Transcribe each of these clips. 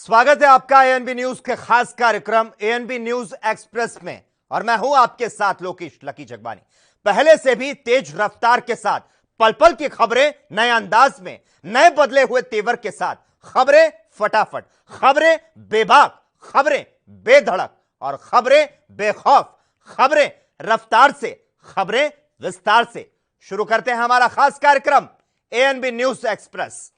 स्वागत है आपका एएनबी न्यूज के खास कार्यक्रम एएनबी न्यूज एक्सप्रेस में और मैं हूं आपके साथ लोकेश लकी जगबानी। पहले से भी तेज रफ्तार के साथ पल पल की खबरें नए अंदाज में, नए बदले हुए तेवर के साथ, खबरें फटाफट, खबरें बेबाक, खबरें बेधड़क और खबरें बेखौफ, खबरें रफ्तार से, खबरें विस्तार से। शुरू करते हैं हमारा खास कार्यक्रम एएनबी न्यूज एक्सप्रेस।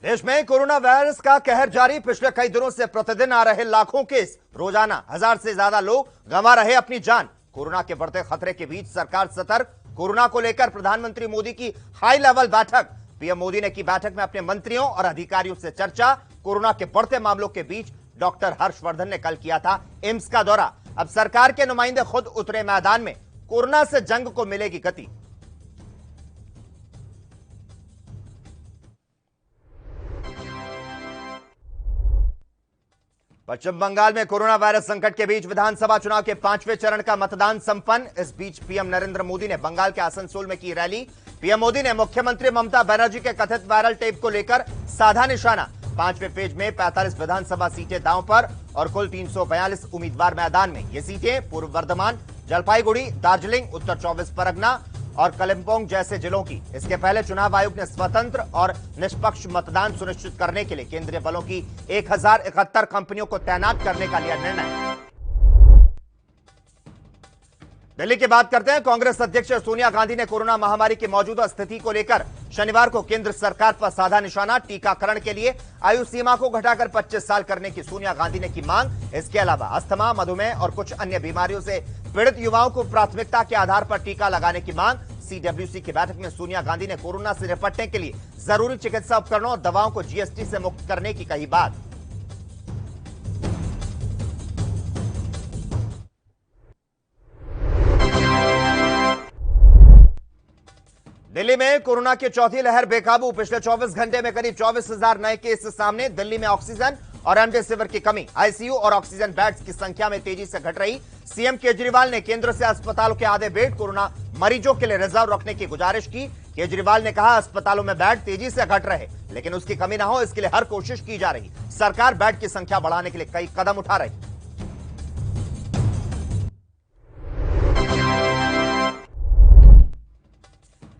देश में कोरोना वायरस का कहर जारी। पिछले कई दिनों से प्रतिदिन आ रहे लाखों केस, रोजाना 1000 से ज्यादा लोग गंवा रहे अपनी जान। कोरोना के बढ़ते खतरे के बीच सरकार सतर्क। कोरोना को लेकर प्रधानमंत्री मोदी की हाई लेवल बैठक। पीएम मोदी ने की बैठक में अपने मंत्रियों और अधिकारियों से चर्चा। कोरोना के बढ़ते मामलों के बीच डॉक्टर हर्षवर्धन ने कल किया था एम्स का दौरा। अब सरकार के नुमाइंदे खुद उतरे मैदान में। कोरोना से जंग को मिलेगी गति। पश्चिम बंगाल में कोरोना वायरस संकट के बीच विधानसभा चुनाव के 5वें चरण का मतदान संपन्न। इस बीच पीएम नरेंद्र मोदी ने बंगाल के आसनसोल में की रैली। पीएम मोदी ने मुख्यमंत्री ममता बनर्जी के कथित वायरल टेप को लेकर साधा निशाना। 5वें पेज में 45 विधानसभा सीटें दांव पर और कुल 342 उम्मीदवार मैदान में। ये सीटें पूर्व वर्धमान, जलपाईगुड़ी, दार्जिलिंग, उत्तर 24 परगना और कलिम्पोंग जैसे जिलों की। इसके पहले चुनाव आयोग ने स्वतंत्र और निष्पक्ष मतदान सुनिश्चित करने के लिए केंद्रीय बलों की 1071 कंपनियों को तैनात करने का लिया निर्णय। दिल्ली की बात करते हैं। कांग्रेस अध्यक्ष सोनिया गांधी ने कोरोना महामारी की मौजूदा स्थिति को लेकर शनिवार को केंद्र सरकार पर साधा निशाना। टीकाकरण के लिए आयु सीमा को घटाकर 25 साल करने की सोनिया गांधी ने की मांग। इसके अलावा अस्थमा, मधुमेह और कुछ अन्य बीमारियों से पीड़ित युवाओं को प्राथमिकता के आधार पर टीका लगाने की मांग। सीडब्ल्यूसी की बैठक में सोनिया गांधी ने कोरोना से निपटने के लिए जरूरी चिकित्सा उपकरणों और दवाओं को जीएसटी से मुक्त करने की कही बात। दिल्ली में कोरोना की चौथी लहर बेकाबू। पिछले 24 घंटे में करीब 24,000 नए केस सामने। दिल्ली में ऑक्सीजन और रेमडेसिविर की कमी। आईसीयू और ऑक्सीजन बेड्स की संख्या में तेजी से घट रही। सीएम केजरीवाल ने केंद्र से अस्पतालों के आधे बेड कोरोना मरीजों के लिए रिजर्व रखने की गुजारिश की। केजरीवाल ने कहा अस्पतालों में बेड तेजी से घट रहे, लेकिन उसकी कमी ना हो इसके लिए हर कोशिश की जा रही। सरकार बेड की संख्या बढ़ाने के लिए कई कदम उठा रही।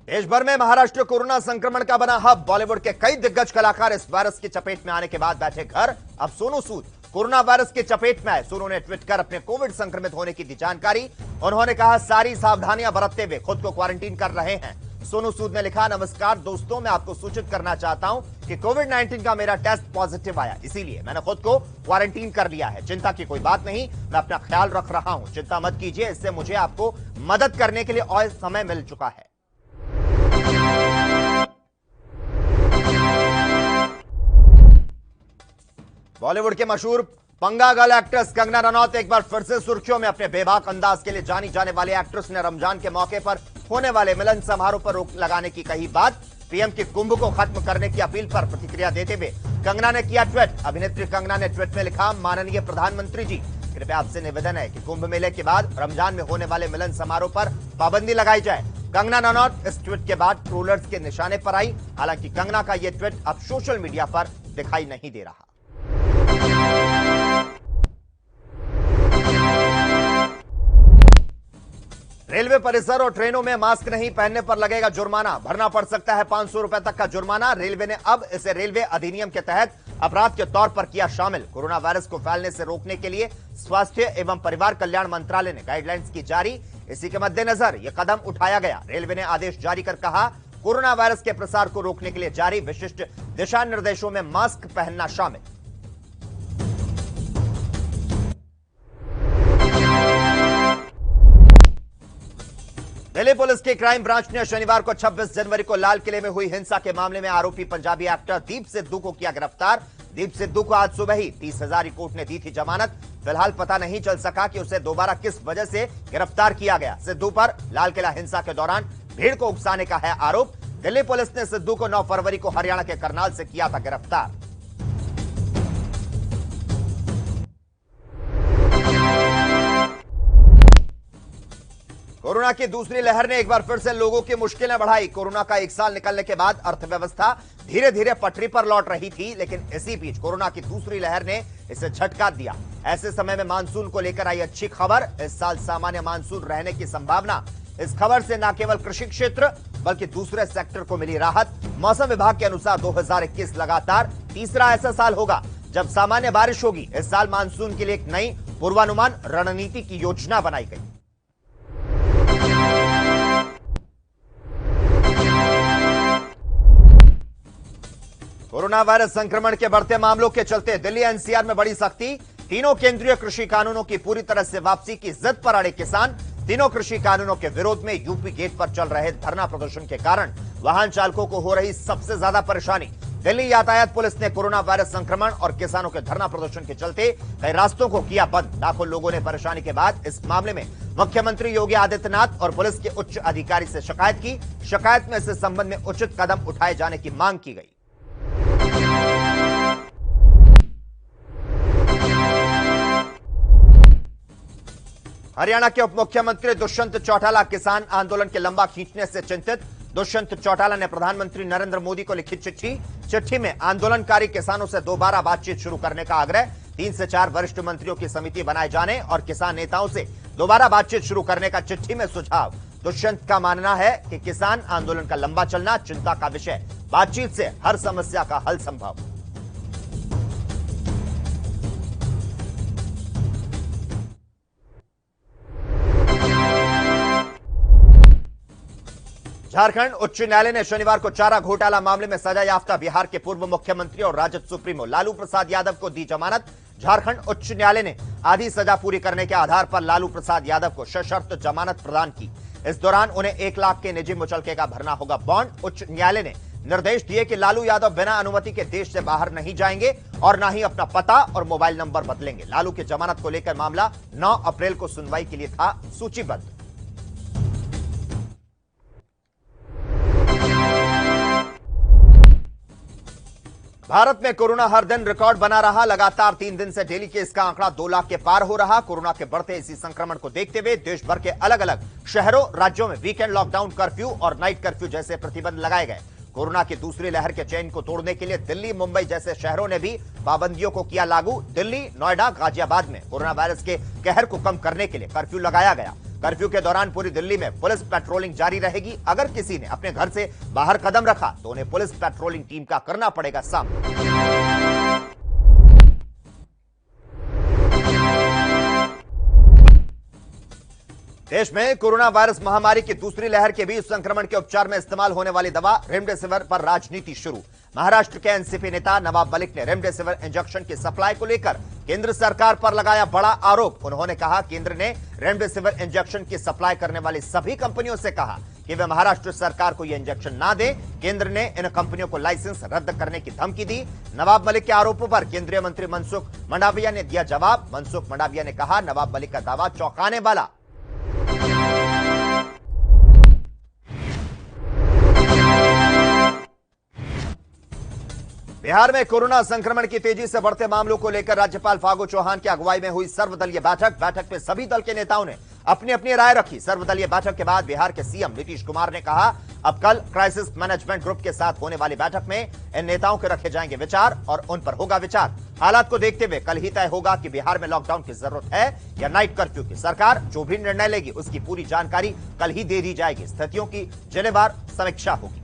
देश भर में महाराष्ट्र कोरोना संक्रमण का बना हब। बॉलीवुड के कई दिग्गज कलाकार इस वायरस की चपेट में आने के बाद बैठे घर। अब सोनू सूद कोरोना वायरस की चपेट में आए। सोनू ने ट्वीट कर अपने कोविड संक्रमित होने की दी जानकारी। उन्होंने कहा सारी सावधानियां बरतते हुए खुद को क्वारंटीन कर रहे हैं। सोनू सूद ने लिखा, नमस्कार दोस्तों, मैं आपको सूचित करना चाहता हूं कि कोविड-19 का मेरा टेस्ट पॉजिटिव आया, इसीलिए मैंने खुद को क्वारंटीन कर लिया है। चिंता की कोई बात नहीं, मैं अपना ख्याल रख रहा हूं। चिंता मत कीजिए, इससे मुझे आपको मदद करने के लिए और समय मिल चुका है। बॉलीवुड के मशहूर पंगा गर्ल एक्ट्रेस कंगना रनौत एक बार फिर से सुर्खियों में। अपने बेबाक अंदाज के लिए जानी जाने वाली एक्ट्रेस ने रमजान के मौके पर होने वाले मिलन समारोह पर रोक लगाने की कही बात। पीएम की कुंभ को खत्म करने की अपील पर प्रतिक्रिया देते हुए कंगना ने किया ट्वीट। अभिनेत्री कंगना ने ट्वीट में लिखा, माननीय प्रधानमंत्री जी, कृपया आपसे निवेदन है कि कुंभ मेले के बाद रमजान में होने वाले मिलन समारोह पर पाबंदी लगाई जाए। कंगना रनौत इस ट्वीट के बाद ट्रोलर्स के निशाने पर आई। हालांकि कंगना का यह ट्वीट अब सोशल मीडिया पर दिखाई नहीं दे रहा। रेलवे परिसर और ट्रेनों में मास्क नहीं पहनने पर लगेगा जुर्माना। भरना पड़ सकता है 500 रुपए तक का जुर्माना। रेलवे ने अब इसे रेलवे अधिनियम के तहत अपराध के तौर पर किया शामिल। कोरोना वायरस को फैलने से रोकने के लिए स्वास्थ्य एवं परिवार कल्याण मंत्रालय ने गाइडलाइंस की जारी। इसी के मद्देनजर यह कदम उठाया गया। रेलवे ने आदेश जारी कर कहा, कोरोना वायरस के प्रसार को रोकने के लिए जारी विशिष्ट दिशा निर्देशों में मास्क पहनना शामिल। दिल्ली पुलिस की क्राइम ब्रांच ने शनिवार को 26 जनवरी को लाल किले में हुई हिंसा के मामले में आरोपी पंजाबी एक्टर दीप सिद्धू को किया गिरफ्तार। दीप सिद्धू को आज सुबह ही 30,000 कोर्ट ने दी थी जमानत। फिलहाल पता नहीं चल सका कि उसे दोबारा किस वजह से गिरफ्तार किया गया। सिद्धू पर लाल किला हिंसा के दौरान भीड़ को उकसाने का है आरोप। दिल्ली पुलिस ने सिद्धू को 9 फरवरी को हरियाणा के करनाल से किया था गिरफ्तार। कोरोना की दूसरी लहर ने एक बार फिर से लोगों की मुश्किलें बढ़ाई। कोरोना का एक साल निकलने के बाद अर्थव्यवस्था धीरे धीरे पटरी पर लौट रही थी, लेकिन इसी बीच कोरोना की दूसरी लहर ने इसे झटका दिया। ऐसे समय में मानसून को लेकर आई अच्छी खबर। इस साल सामान्य मानसून रहने की संभावना। इस खबर से न केवल कृषि क्षेत्र बल्कि दूसरे सेक्टर को मिली राहत। मौसम विभाग के अनुसार 2021 लगातार तीसरा ऐसा साल होगा जब सामान्य बारिश होगी। इस साल मानसून के लिए एक नई पूर्वानुमान रणनीति की योजना बनाई गई। कोरोना वायरस संक्रमण के बढ़ते मामलों के चलते दिल्ली एनसीआर में बड़ी सख्ती। तीनों केंद्रीय कृषि कानूनों की पूरी तरह से वापसी की जिद पर अड़े किसान। तीनों कृषि कानूनों के विरोध में यूपी गेट पर चल रहे धरना प्रदर्शन के कारण वाहन चालकों को हो रही सबसे ज्यादा परेशानी। दिल्ली यातायात पुलिस ने कोरोना वायरस संक्रमण और किसानों के धरना प्रदर्शन के चलते कई रास्तों को किया बंद। लाखों लोगों ने परेशानी के बाद इस मामले में मुख्यमंत्री योगी आदित्यनाथ और पुलिस के उच्च अधिकारी से शिकायत की। शिकायत में इस संबंध में उचित कदम उठाए जाने की मांग की गई। हरियाणा के उप मुख्यमंत्री दुष्यंत चौटाला किसान आंदोलन के लंबा खींचने से चिंतित। दुष्यंत चौटाला ने प्रधानमंत्री नरेंद्र मोदी को लिखी चिट्ठी में आंदोलनकारी किसानों से दोबारा बातचीत शुरू करने का आग्रह। 3 से 4 वरिष्ठ मंत्रियों की समिति बनाए जाने और किसान नेताओं से दोबारा बातचीत शुरू करने का चिट्ठी में सुझाव। दुष्यंत का मानना है कि किसान आंदोलन का लंबा चलना चिंता का विषय। बातचीत से हर समस्या का हल संभव। झारखंड उच्च न्यायालय ने शनिवार को चारा घोटाला मामले में सजा याफ्ता बिहार के पूर्व मुख्यमंत्री और राजद सुप्रीमो लालू प्रसाद यादव को दी जमानत। झारखंड उच्च न्यायालय ने आधी सजा पूरी करने के आधार पर लालू प्रसाद यादव को सशर्त जमानत प्रदान की। इस दौरान उन्हें 1 लाख के निजी मुचलके का भरना होगा बॉन्ड। उच्च न्यायालय ने निर्देश दिए कि लालू यादव बिना अनुमति के देश से बाहर नहीं जाएंगे और न ही अपना पता और मोबाइल नंबर बदलेंगे। लालू की जमानत को लेकर मामला 9 अप्रैल को सुनवाई के लिए था सूचीबद्ध। भारत में कोरोना हर दिन रिकॉर्ड बना रहा। लगातार 3 दिन से डेली केस का आंकड़ा 2 लाख के पार हो रहा। कोरोना के बढ़ते इसी संक्रमण को देखते हुए देश भर के अलग अलग शहरों राज्यों में वीकेंड लॉकडाउन, कर्फ्यू और नाइट कर्फ्यू जैसे प्रतिबंध लगाए गए। कोरोना की दूसरी लहर के चेन को तोड़ने के लिए दिल्ली, मुंबई जैसे शहरों ने भी पाबंदियों को किया लागू। दिल्ली, नोएडा, गाजियाबाद में कोरोना वायरस के कहर को कम करने के लिए कर्फ्यू लगाया गया। कर्फ्यू के दौरान पूरी दिल्ली में पुलिस पेट्रोलिंग जारी रहेगी। अगर किसी ने अपने घर से बाहर कदम रखा तो उन्हें पुलिस पेट्रोलिंग टीम का करना पड़ेगा सामना। देश में कोरोना वायरस महामारी की दूसरी लहर के बीच संक्रमण के उपचार में इस्तेमाल होने वाली दवा रेमडेसिविर पर राजनीति शुरू। महाराष्ट्र के एनसीपी नेता नवाब मलिक ने रेमडेसिविर इंजेक्शन की सप्लाई को लेकर केंद्र सरकार पर लगाया बड़ा आरोप। उन्होंने कहा केंद्र ने रेमडेसिविर इंजेक्शन की सप्लाई करने वाली सभी कंपनियों से कहा कि वे महाराष्ट्र सरकार को यह इंजेक्शन ना दें। केंद्र ने इन कंपनियों को लाइसेंस रद्द करने की धमकी दी। नवाब मलिक के आरोपों पर केंद्रीय मंत्री मनसुख मंडाविया ने दिया जवाब। मनसुख मंडाविया ने कहा नवाब मलिक का दावा चौंकाने वाला। बिहार में कोरोना संक्रमण की तेजी से बढ़ते मामलों को लेकर राज्यपाल फागू चौहान की अगुवाई में हुई सर्वदलीय बैठक में सभी दल के नेताओं ने अपनी अपनी राय रखी। सर्वदलीय बैठक के बाद बिहार के सीएम नीतीश कुमार ने कहा अब कल क्राइसिस मैनेजमेंट ग्रुप के साथ होने वाली बैठक में इन नेताओं के रखे जाएंगे विचार और उन पर होगा विचार। हालात को देखते हुए कल ही तय होगा कि बिहार में लॉकडाउन की जरूरत है या नाइट कर्फ्यू की। सरकार जो भी निर्णय लेगी उसकी पूरी जानकारी कल ही दे दी जाएगी। स्थितियों की जिलेवार समीक्षा होगी।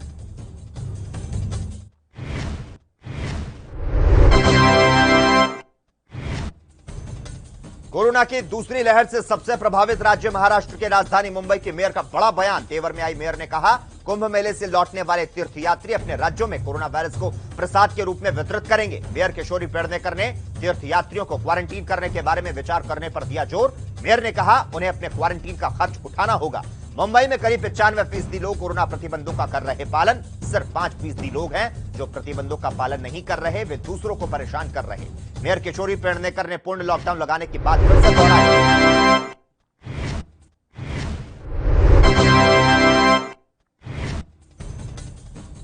कोरोना की दूसरी लहर से सबसे प्रभावित राज्य महाराष्ट्र के राजधानी मुंबई के मेयर का बड़ा बयान। तेवर में आई मेयर ने कहा कुंभ मेले से लौटने वाले तीर्थयात्री अपने राज्यों में कोरोना वायरस को प्रसाद के रूप में वितरित करेंगे। मेयर किशोरी पेडनेकर ने तीर्थयात्रियों को क्वारंटीन करने के बारे में विचार करने पर दिया जोर। मेयर ने कहा उन्हें अपने क्वारंटीन का खर्च उठाना होगा। मुंबई में करीब 95% लोग कोरोना प्रतिबंधों का कर रहे पालन। सिर्फ 5% लोग हैं जो प्रतिबंधों का पालन नहीं कर रहे, वे दूसरों को परेशान कर रहे। मेयर किशोरी पेडनेकर ने पूर्ण लॉकडाउन लगाने की बात फिर से दोहराई।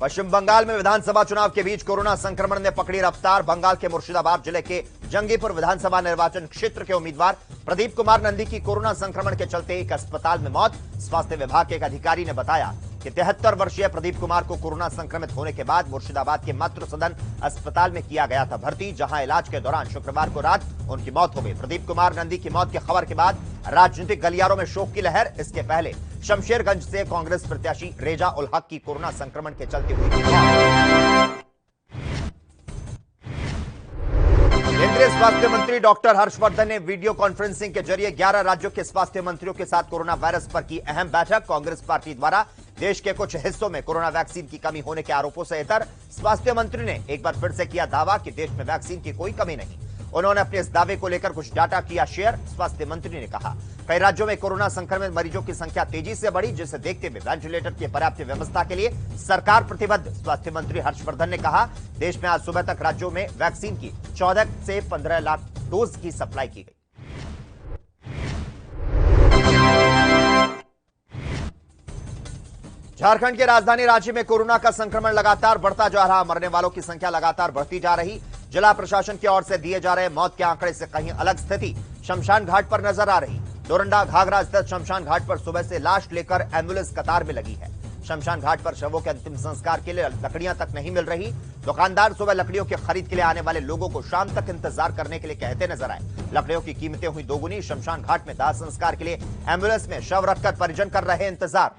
पश्चिम बंगाल में विधानसभा चुनाव के बीच कोरोना संक्रमण ने पकड़ी रफ्तार। बंगाल के मुर्शिदाबाद जिले के जंगीपुर विधानसभा निर्वाचन क्षेत्र के उम्मीदवार प्रदीप कुमार नंदी की कोरोना संक्रमण के चलते एक अस्पताल में मौत। स्वास्थ्य विभाग के एक अधिकारी ने बताया कि 73 वर्षीय प्रदीप कुमार को कोरोना संक्रमित होने के बाद मुर्शिदाबाद के मातृ सदन अस्पताल में किया गया था भर्ती, जहां इलाज के दौरान शुक्रवार को रात उनकी मौत हो गई। प्रदीप कुमार नंदी की मौत की खबर के बाद राजनीतिक गलियारों में शोक की लहर। इसके पहले शमशेरगंज से कांग्रेस प्रत्याशी रेजा उल हक की कोरोना संक्रमण के चलते हुई मौत। केंद्रीय स्वास्थ्य मंत्री डॉक्टर हर्षवर्धन ने वीडियो कॉन्फ्रेंसिंग के जरिए 11 राज्यों के स्वास्थ्य मंत्रियों के साथ कोरोना वायरस पर की अहम बैठक। कांग्रेस पार्टी द्वारा देश के कुछ हिस्सों में कोरोना वैक्सीन की कमी होने के आरोपों से इतर स्वास्थ्य मंत्री ने एक बार फिर से किया दावा कि देश में वैक्सीन की कोई कमी नहीं। उन्होंने अपने इस दावे को लेकर कुछ डाटा किया शेयर। स्वास्थ्य मंत्री ने कहा, कई राज्यों में कोरोना संक्रमित मरीजों की संख्या तेजी से बढ़ी, जिसे देखते हुए वेंटिलेटर की पर्याप्त व्यवस्था के लिए सरकार प्रतिबद्ध। स्वास्थ्य मंत्री हर्षवर्धन ने कहा, देश में आज सुबह तक राज्यों में वैक्सीन की 14 से 15 लाख डोज की सप्लाई की गई। झारखंड की राजधानी रांची में कोरोना का संक्रमण लगातार बढ़ता जा रहा। मरने वालों की संख्या लगातार बढ़ती जा रही। जिला प्रशासन की ओर से दिए जा रहे मौत के आंकड़े से कहीं अलग स्थिति शमशान घाट पर नजर आ रही। डोरंडा घाघरा स्थित शमशान घाट पर सुबह से लाश लेकर एम्बुलेंस कतार में लगी है। शमशान घाट पर शवों के अंतिम संस्कार के लिए लकड़ियां तक नहीं मिल रही। दुकानदार सुबह लकड़ियों की खरीद के लिए आने वाले लोगों को शाम तक इंतजार करने के लिए कहते नजर आए। लकड़ियों की कीमतें हुई दोगुनी। शमशान घाट में दाह संस्कार के लिए एम्बुलेंस में शव रखकर परिजन कर रहे इंतजार।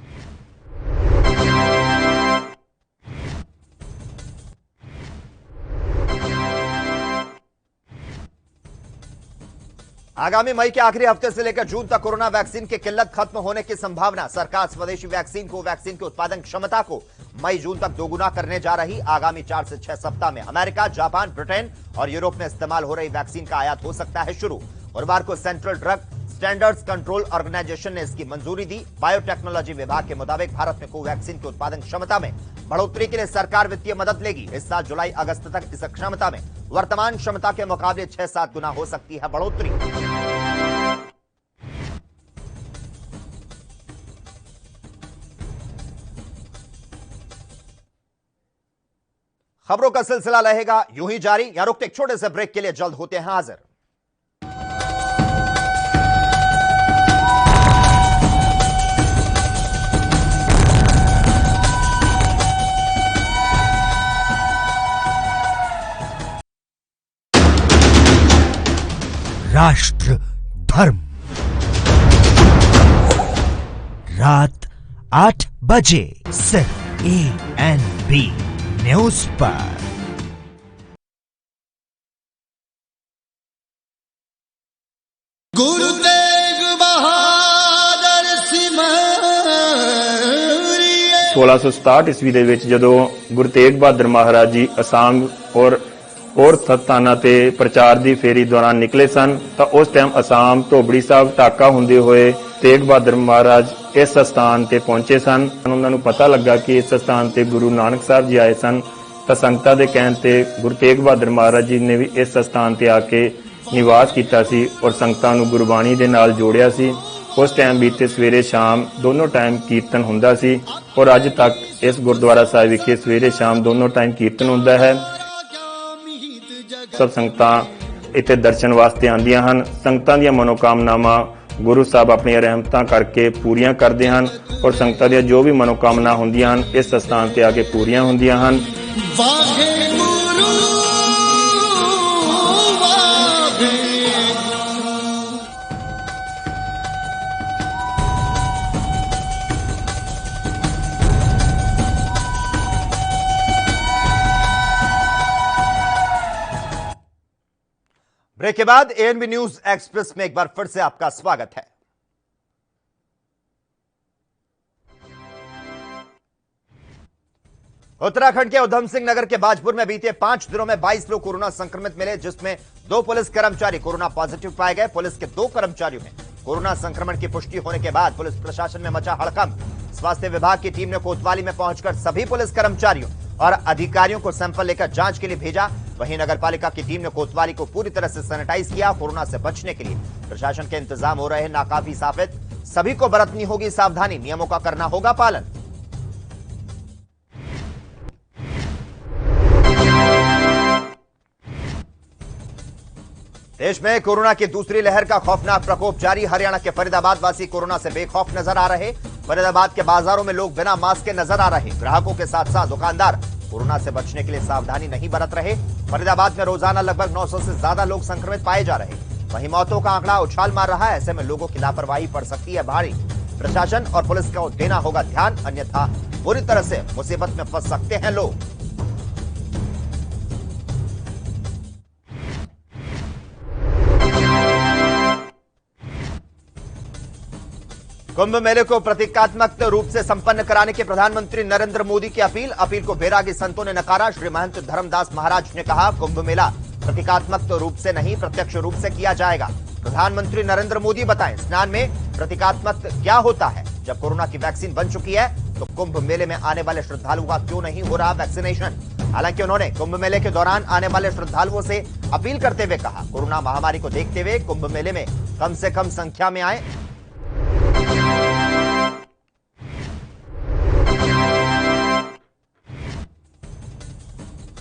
आगामी मई के आखिरी हफ्ते से लेकर जून तक कोरोना वैक्सीन की किल्लत खत्म होने की संभावना। सरकार स्वदेशी वैक्सीन के उत्पादन क्षमता को मई जून तक दोगुना करने जा रही। आगामी 4 से 6 सप्ताह में अमेरिका, जापान, ब्रिटेन और यूरोप में इस्तेमाल हो रही वैक्सीन का आयात हो सकता है शुरू। गुरुवार को central drug standards control organisation ने इसकी मंजूरी दी। बायोटेक्नोलॉजी विभाग के मुताबिक भारत में कोवैक्सीन की उत्पादन क्षमता में बढ़ोतरी के लिए सरकार वित्तीय मदद लेगी। इस साल जुलाई अगस्त तक इस क्षमता में वर्तमान क्षमता के मुकाबले 6-7 गुना हो सकती है बढ़ोतरी। खबरों का सिलसिला रहेगा यूं ही जारी। यहां रुकते एक छोटे से ब्रेक के लिए जल्द होते हैं हाजिर। राष्ट्र धर्म रात 8 बजे सिर्फ ANB न्यूज पर। गुरु तेग बहादुर सिमरिए 1667 ਈਸਵੀ ਦੇ ਵਿੱਚ ਜਦੋਂ ਗੁਰੂ ਤੇਗ ਬਹਾਦਰ ਮਹਾਰਾਜ ਜੀ ਅਸਾਮ ਔਰ ਸਥਾਨਾਂ ਤੇ ਪ੍ਰਚਾਰ ਦੀ ਫੇਰੀ ਦੌਰਾਨ ਨਿਕਲੇ ਸਨ ਤਾਂ ਉਸ ਟਾਈਮ ਅਸਾਮ ਧੋਬੜੀ ਸਾਹਿਬ ਢਾਕਾ ਹੁੰਦੇ ਹੋਏ ਤੇਗ ਬਹਾਦਰ ਮਹਾਰਾਜ ਇਸ ਸਥਾਨ ਤੇ ਪਹੁੰਚੇ ਸਨ। ਉਹਨਾਂ ਨੂੰ ਪਤਾ ਲੱਗਾ ਕਿ ਇਸ ਸਥਾਨ ਤੇ ਗੁਰੂ ਨਾਨਕ ਸਾਹਿਬ ਜੀ ਆਏ ਸਨ ਤਾਂ ਸੰਗਤਾਂ ਦੇ ਕਹਿਣ ਤੇ ਗੁਰੂ ਤੇਗ ਬਹਾਦਰ ਮਹਾਰਾਜ ਜੀ ਨੇ ਵੀ ਇਸ ਸਥਾਨ ਤੇ ਆ ਕੇ ਨਿਵਾਸ ਕੀਤਾ ਸੀ ਔਰ ਸੰਗਤਾਂ ਨੂੰ ਗੁਰਬਾਣੀ ਦੇ ਨਾਲ ਜੋੜਿਆ ਸੀ। ਉਸ ਟਾਈਮ ਬੀਤੇ ਸਵੇਰੇ ਸ਼ਾਮ ਦੋਨੋਂ ਟਾਈਮ ਕੀਰਤਨ ਹੁੰਦਾ ਸੀ ਔਰ ਅੱਜ ਤੱਕ ਇਸ ਗੁਰਦੁਆਰਾ ਸਾਹਿਬ ਵਿਖੇ ਸਵੇਰੇ ਸ਼ਾਮ ਦੋਨੋਂ ਟਾਈਮ ਕੀਰਤਨ ਹੁੰਦਾ ਹੈ। ਸਭ ਸੰਗਤਾਂ ਇੱਥੇ ਦਰਸ਼ਨ ਵਾਸਤੇ ਆਉਂਦੀਆਂ ਹਨ। ਸੰਗਤਾਂ ਦੀਆਂ ਮਨੋਕਾਮਨਾਵਾਂ ਗੁਰੂ ਸਾਹਿਬ ਆਪਣੀਆਂ ਰਹਿਮਤਾਂ ਕਰਕੇ ਪੂਰੀਆਂ ਕਰਦੇ ਹਨ ਔਰ ਸੰਗਤਾਂ ਦੀਆਂ ਜੋ ਵੀ ਮਨੋਕਾਮਨਾ ਹੁੰਦੀਆਂ ਹਨ ਇਸ ਸਥਾਨ ਤੇ ਆ ਕੇ ਪੂਰੀਆਂ ਹੁੰਦੀਆਂ ਹਨ। ब्रेक के बाद ANB न्यूज एक्सप्रेस में एक बार फिर से आपका स्वागत है। उत्तराखंड के उधम सिंह नगर के बाजपुर में बीते 5 दिनों में 22 लोग कोरोना संक्रमित मिले, जिसमें 2 पुलिस कर्मचारी कोरोना पॉजिटिव पाए गए। पुलिस के 2 कर्मचारियों में कोरोना संक्रमण की पुष्टि होने के बाद पुलिस प्रशासन में मचा हड़कंप। स्वास्थ्य विभाग की टीम ने कोतवाली में पहुंचकर सभी पुलिस कर्मचारियों और अधिकारियों को सैंपल लेकर जांच के लिए भेजा। वहीं नगरपालिका की टीम ने कोतवाली को पूरी तरह से सैनिटाइज किया। कोरोना से बचने के लिए प्रशासन के इंतजाम हो रहे हैं नाकाफी साबित। सभी को बरतनी होगी सावधानी, नियमों का करना होगा पालन। देश में कोरोना की दूसरी लहर का खौफनाक प्रकोप जारी। हरियाणा के फरीदाबाद वासी कोरोना से बेखौफ नजर आ रहे। फरीदाबाद के बाजारों में लोग बिना मास्क के नजर आ रहे। ग्राहकों के साथ साथ दुकानदार कोरोना से बचने के लिए सावधानी नहीं बरत रहे। फरीदाबाद में रोजाना लगभग 900 से ज्यादा लोग संक्रमित पाए जा रहे। वहीं मौतों का आंकड़ा उछाल मार रहा है। ऐसे में लोगों की लापरवाही पड़ सकती है भारी। प्रशासन और पुलिस को देना होगा ध्यान, अन्यथा बुरी तरह से मुसीबत में फंस सकते हैं लोग। कुंभ मेले को प्रतीकात्मक रूप से संपन्न कराने के प्रधानमंत्री नरेंद्र मोदी की अपील को बैरागी संतों ने नकारा। श्री महंत धर्मदास महाराज ने कहा, कुंभ मेला प्रतीकात्मक रूप से नहीं प्रत्यक्ष रूप से किया जाएगा। प्रधानमंत्री नरेंद्र मोदी बताएं, स्नान में प्रतीकात्मक क्या होता है? जब कोरोना की वैक्सीन बन चुकी है तो कुंभ मेले में आने वाले श्रद्धालुओं का क्यों नहीं हो रहा वैक्सीनेशन? हालांकि उन्होंने कुंभ मेले के दौरान आने वाले श्रद्धालुओं से अपील करते हुए कहा, कोरोना महामारी को देखते हुए कुंभ मेले में कम से कम संख्या में आए।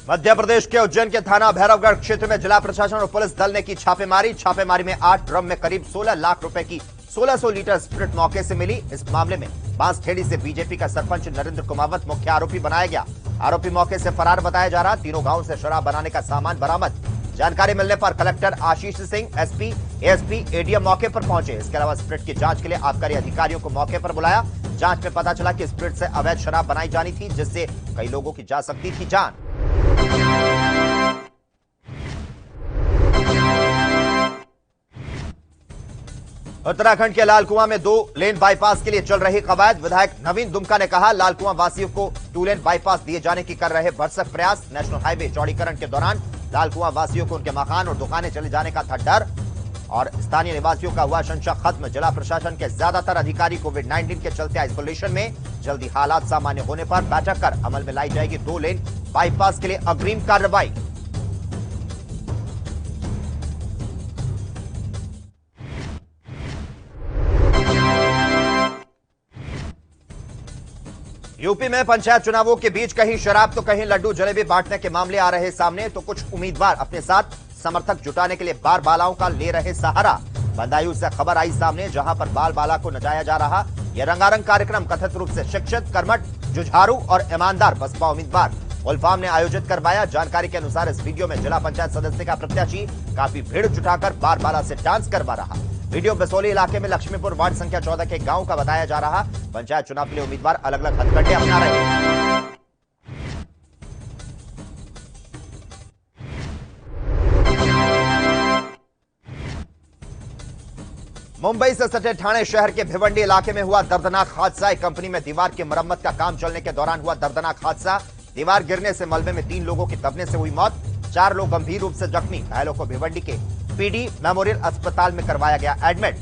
मध्य प्रदेश के उज्जैन के थाना भैरवगढ़ क्षेत्र में जिला प्रशासन और पुलिस दल ने की छापेमारी में 8 ड्रम में करीब 16 लाख रुपए की 1600 लीटर स्प्रिट मौके से मिली। इस मामले में बांसखेड़ी से बीजेपी का सरपंच नरेंद्र कुमावत मुख्य आरोपी बनाया गया। आरोपी मौके से फरार बताया जा रहा। तीनों गांवों से शराब बनाने का सामान बरामद। जानकारी मिलने पर collector Ashish Singh, SP, ASP, ADM मौके पर पहुंचे। इसके अलावा स्प्रिट की जांच के लिए आबकारी अधिकारियों को मौके पर बुलाया। जांच में पता चला कि स्प्रिट से अवैध शराब बनाई जानी थी, जिससे कई लोगों की जा सकती थी जान। उत्तराखंड के लालकुआं में 2 लेन बाईपास के लिए चल रही कवायद। विधायक नवीन दुमका ने कहा, लालकुआं वासियों को 2 लेन बाईपास दिए जाने की कर रहे भरसक प्रयास। नेशनल हाईवे चौड़ीकरण के दौरान लालकुआं वासियों को उनके मकान और दुकानें चले जाने का था डर और स्थानीय निवासियों का हुआ संशय खत्म। जिला प्रशासन के ज्यादातर अधिकारी कोविड-19 के चलते आइसोलेशन में। जल्दी हालात सामान्य होने पर बैठक कर अमल में लाई जाएगी 2 लेन बाईपास के लिए अग्रिम कार्रवाई। यूपी में पंचायत चुनावों के बीच कहीं शराब तो कहीं लड्डू जलेबी बांटने के मामले आ रहे सामने। तो कुछ उम्मीदवार अपने साथ समर्थक जुटाने के लिए बाल बालाओं का ले रहे सहारा। बदायूं से खबर आई सामने, जहां पर बाल बाला को नचाया जा रहा। यह रंगारंग कार्यक्रम कथित रूप से शिक्षित, कर्मठ, जुझारू और ईमानदार बसपा उम्मीदवार उल्फाम ने आयोजित करवाया। जानकारी के अनुसार इस वीडियो में जिला पंचायत सदस्य का प्रत्याशी काफी भीड़ जुटाकर बाल बाला से डांस करवा रहा। वीडियो बसोली इलाके में लक्ष्मीपुर वार्ड संख्या 14 के गांव का बताया जा रहा। पंचायत चुनाव के लिए उम्मीदवार अलग अलग हथकंडे अपना रहे हैं। मुंबई से सटे ठाणे शहर के भिवंडी इलाके में हुआ दर्दनाक हादसा। एक कंपनी में दीवार की मरम्मत का काम चलने के दौरान हुआ दर्दनाक हादसा। दीवार गिरने से मलबे में 3 लोगों की दबने से हुई मौत। 4 लोग गंभीर रूप से जख्मी। घायलों को भिवंडी के पीडी मेमोरियल अस्पताल में करवाया गया एडमिट।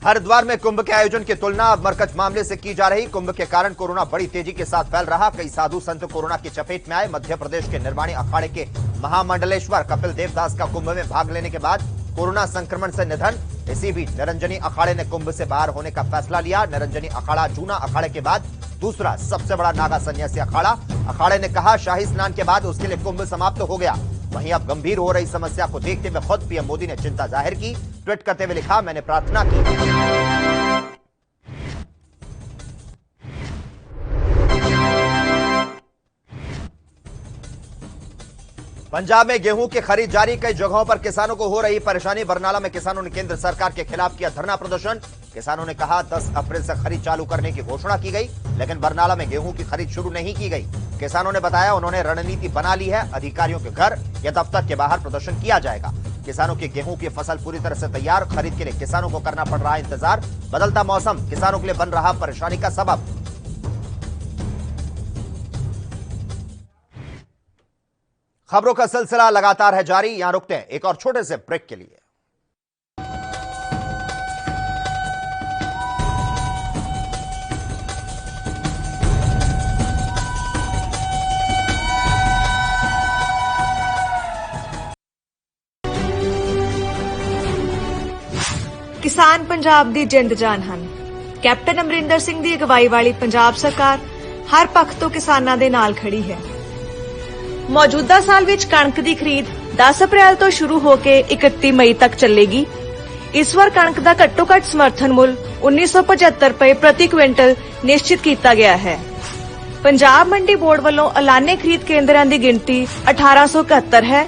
हरिद्वार में कुंभ के आयोजन की तुलना अब मरकज मामले से की जा रही। कुंभ के कारण कोरोना बड़ी तेजी के साथ फैल रहा। कई साधु संत कोरोना की चपेट में आए। मध्य प्रदेश के निर्वाणी अखाड़े के महामंडलेश्वर कपिल देवदास का कुंभ में भाग लेने के बाद कोरोना संक्रमण से निधन। इसी बीच निरंजनी अखाड़े ने कुंभ से बाहर होने का फैसला लिया। निरंजनी अखाड़ा जूना अखाड़े के बाद दूसरा सबसे बड़ा नागा सन्यासी अखाड़ा। अखाड़े ने कहा, शाही स्नान के बाद उसके लिए कुंभ समाप्त हो गया। वहीं अब गंभीर हो रही समस्या को देखते हुए खुद पीएम मोदी ने चिंता जाहिर की। ट्वीट करते हुए लिखा, मैंने प्रार्थना की। पंजाब में गेहूं की खरीद जारी। कई जगहों पर किसानों को हो रही परेशानी। बरनाला में किसानों ने केंद्र सरकार के खिलाफ किया धरना प्रदर्शन। किसानों ने कहा 10 अप्रैल से खरीद चालू करने की घोषणा की गई, लेकिन बरनाला में गेहूं की खरीद शुरू नहीं की गई। किसानों ने बताया उन्होंने रणनीति बना ली है। अधिकारियों के घर या दफ्तर के बाहर प्रदर्शन किया जाएगा। किसानों की गेहूं की फसल पूरी तरह से तैयार। खरीद के लिए किसानों को करना पड़ रहा है इंतजार। बदलता मौसम किसानों के लिए बन रहा परेशानी का सबब। खबरों का सिलसिला लगातार है जारी। यहां रुकते हैं एक और छोटे से ब्रेक के लिए। किसान पंजाब दी जिंद जान हन। ਕੈਪਟਨ ਅਮਰਿੰਦਰ ਸਿੰਘ ਦੀ ਅਗਵਾਈ ਵਾਲੀ ਪੰਜਾਬ ਸਰਕਾਰ ਹਰ ਪੱਖ ਤੋਂ ਕਿਸਾਨਾਂ ਦੇ ਨਾਲ ਖੜੀ ਹੈ। ਮੌਜੂਦਾ ਸਾਲ ਵਿੱਚ ਕਣਕ ਦੀ ਖਰੀਦ 10 ਅਪ੍ਰੈਲ ਤੋਂ ਸ਼ੁਰੂ ਹੋ ਕੇ 31 ਮਈ ਤੱਕ ਚੱਲੇਗੀ। ਇਸ ਵਾਰ ਕਣਕ ਦਾ ਘੱਟੋ-ਘੱਟ ਸਮਰਥਨ ਮੁੱਲ 1975 ਰੁਪਏ ਪ੍ਰਤੀ ਕੁਇੰਟਲ ਨਿਸ਼ਚਿਤ ਕੀਤਾ ਗਿਆ ਹੈ। ਪੰਜਾਬ ਮੰਡੀ ਬੋਰਡ ਵੱਲੋਂ ਐਲਾਨੇ ਖਰੀਦ ਕੇਂਦਰਾਂ ਦੀ ਗਿਣਤੀ 1871 ਹੈ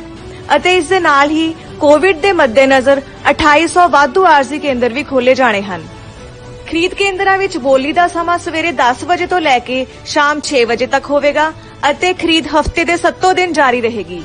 ਅਤੇ ਇਸ ਦੇ ਨਾਲ ਹੀ ਕੋਵਿਡ ਦੇ ਮੱਦੇਨਜ਼ਰ 2800 ਵਾਧੂ ਆਰਜ਼ੀ ਕੇਂਦਰ ਵੀ ਖੋਲੇ ਜਾਣੇ ਹਨ। ਖਰੀਦ ਕੇਂਦਰਾਂ ਵਿੱਚ ਬੋਲੀ ਦਾ ਸਮਾਂ ਸਵੇਰੇ 10 ਵਜੇ ਤੋਂ ਲੈ ਕੇ ਸ਼ਾਮ 6 ਵਜੇ ਤੱਕ ਹੋਵੇਗਾ ਅਤੇ ਖਰੀਦ ਹਫ਼ਤੇ ਦੇ 7 ਦਿਨ ਜਾਰੀ ਰਹੇਗੀ।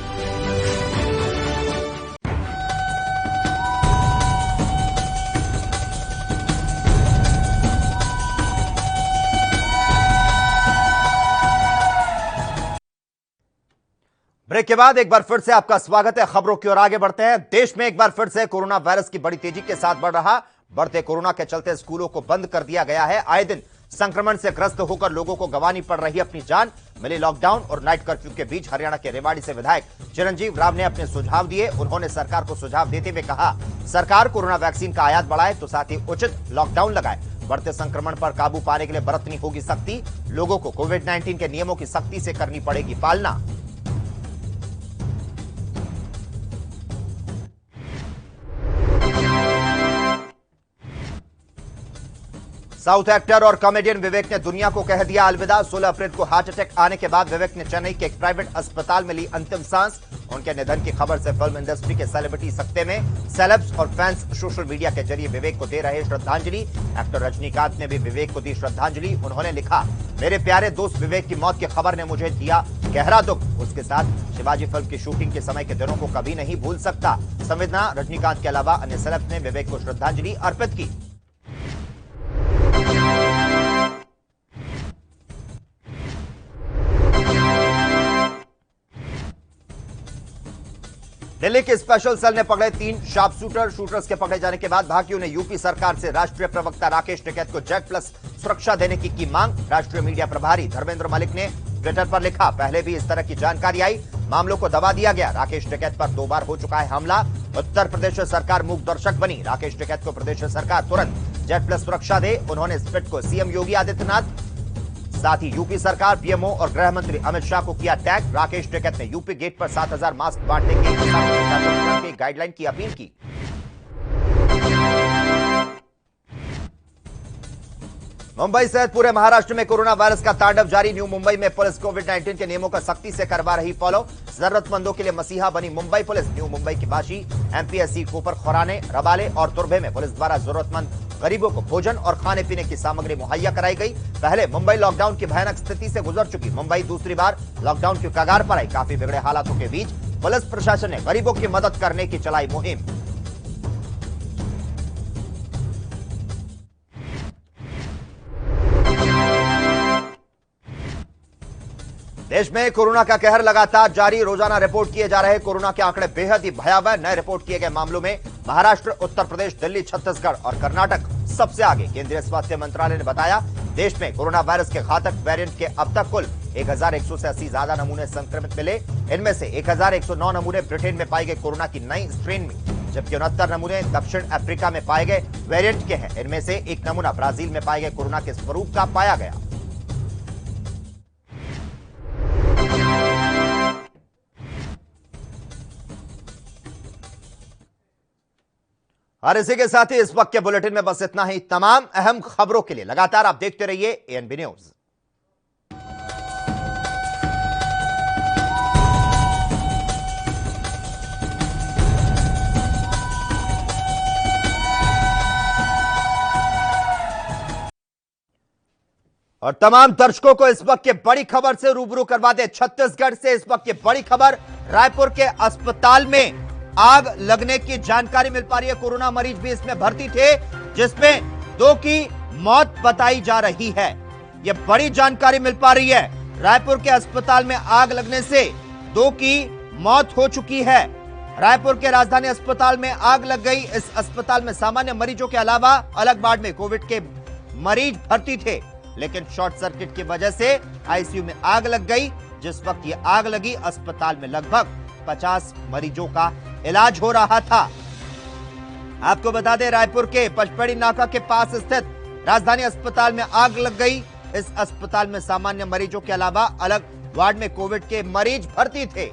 ब्रेक के बाद एक बार फिर से आपका स्वागत है। खबरों की ओर आगे बढ़ते हैं। देश में एक बार फिर से कोरोना वायरस की बड़ी तेजी के साथ बढ़ रहा। बढ़ते कोरोना के चलते स्कूलों को बंद कर दिया गया है। आए दिन संक्रमण से ग्रस्त होकर लोगों को गंवानी पड़ रही अपनी जान। मिले लॉकडाउन और नाइट कर्फ्यू के बीच हरियाणा के रेवाड़ी से विधायक चिरंजीव राव ने अपने सुझाव दिए। उन्होंने सरकार को सुझाव देते हुए कहा, सरकार कोरोना वैक्सीन का आयात बढ़ाए तो साथ ही उचित लॉकडाउन लगाए। बढ़ते संक्रमण पर काबू पाने के लिए बरतनी होगी सख्ती। लोगों को कोविड-19 के नियमों की सख्ती से करनी पड़ेगी पालना। साउथ एक्टर और कॉमेडियन विवेक ने दुनिया को कह दिया अलविदा। 16 अप्रैल को हार्ट अटैक आने के बाद विवेक ने चेन्नई के एक प्राइवेट अस्पताल में ली अंतिम सांस। उनके निधन की खबर से फिल्म इंडस्ट्री के सेलिब्रिटी सकते में। सेलेब्स और फैंस सोशल मीडिया के जरिए विवेक को दे रहे श्रद्धांजलि। एक्टर रजनीकांत ने भी विवेक को दी श्रद्धांजलि। उन्होंने लिखा, मेरे प्यारे दोस्त विवेक की मौत की खबर ने मुझे दिया गहरा दुख। उसके साथ शिवाजी फिल्म की शूटिंग के समय के दिनों को कभी नहीं भूल सकता। संवेदना रजनीकांत के अलावा अन्य सेलेब्स ने विवेक को श्रद्धांजलि अर्पित की। दिल्ली के स्पेशल सेल ने पकड़े 3 शार्प शूटर्स के पकड़े जाने के बाद भाकियों ने यूपी सरकार से राष्ट्रीय प्रवक्ता राकेश टिकैत को जेड प्लस सुरक्षा देने की मांग। राष्ट्रीय मीडिया प्रभारी धर्मेंद्र मलिक ने ट्विटर पर लिखा, पहले भी इस तरह की जानकारी आई, मामलों को दबा दिया गया। राकेश टिकैत पर 2 बार हो चुका है हमला। उत्तर प्रदेश सरकार मूक दर्शक बनी। राकेश टिकैत को प्रदेश सरकार तुरंत जेड प्लस सुरक्षा दे। उन्होंने इस ट्वीट को सीएम योगी आदित्यनाथ, साथ ही यूपी सरकार, पीएमओ और गृह मंत्री अमित शाह को किया टैग। राकेश टिकैत ने यूपी गेट पर 7000 मास्क बांटने की गाइडलाइन की अपील की। मुंबई सहित पूरे महाराष्ट्र में कोरोना वायरस का तांडव जारी। न्यू मुंबई में पुलिस कोविड-19 के नियमों का सख्ती से करवा रही फॉलो। जरूरतमंदों के लिए मसीहा बनी मुंबई पुलिस। न्यू मुंबई की बाशी, एमपीएससी, कोपर, खुराने, रबाले और तुर्भे में पुलिस द्वारा जरूरतमंद गरीबों को भोजन और खाने पीने की सामग्री मुहैया कराई गई। पहले मुंबई लॉकडाउन की भयानक स्थिति से गुजर चुकी मुंबई दूसरी बार लॉकडाउन की कगार पर आई। काफी बिगड़े हालातों के बीच पुलिस प्रशासन ने गरीबों की मदद करने की चलाई मुहिम। देश में कोरोना का कहर लगातार जारी। रोजाना रिपोर्ट किए जा रहे कोरोना के आंकड़े बेहद ही भयावह। नए रिपोर्ट किए गए मामलों में महाराष्ट्र, उत्तर प्रदेश, दिल्ली, छत्तीसगढ़ और कर्नाटक सबसे आगे। केंद्रीय स्वास्थ्य मंत्रालय ने बताया, देश में कोरोना वायरस के घातक वेरिएंट के अब तक कुल 1180 ज्यादा नमूने संक्रमित मिले। इनमें से 1109 नमूने ब्रिटेन में पाई गई कोरोना की नई स्ट्रेन में, जबकि 69 नमूने दक्षिण अफ्रीका में पाए गए वेरिएंट के हैं। इनमें से एक नमूना ब्राजील में पाए गए कोरोना के स्वरूप का पाया गया। और इसी के साथ ही इस वक्त के बुलेटिन में बस इतना ही। तमाम अहम खबरों के लिए लगातार आप देखते रहिए एएनबी न्यूज। और तमाम दर्शकों को इस वक्त की बड़ी खबर से रूबरू करवा दे। छत्तीसगढ़ से इस वक्त की बड़ी खबर, रायपुर के अस्पताल में आग लगने की जानकारी मिल पा रही है। कोरोना मरीज भी इसमें भर्ती थे, जिसमें 2 की मौत बताई जा रही है। यह बड़ी जानकारी मिल पा रही है। रायपुर के अस्पताल में आग लगने से 2 की मौत हो चुकी है। रायपुर के राजधानी अस्पताल में आग लग गई। इस अस्पताल में सामान्य मरीजों के अलावा अलग वार्ड में कोविड के मरीज भर्ती थे, लेकिन शॉर्ट सर्किट की वजह से आईसीयू में आग लग गई। जिस वक्त ये आग लगी, अस्पताल में लगभग 50 मरीजों का इलाज हो रहा था। आपको बता दें, रायपुर के पचपेड़ी नाका के पास स्थित राजधानी अस्पताल में आग लग गई। इस अस्पताल में सामान्य मरीजों के अलावा अलग वार्ड में कोविड के मरीज भर्ती थे।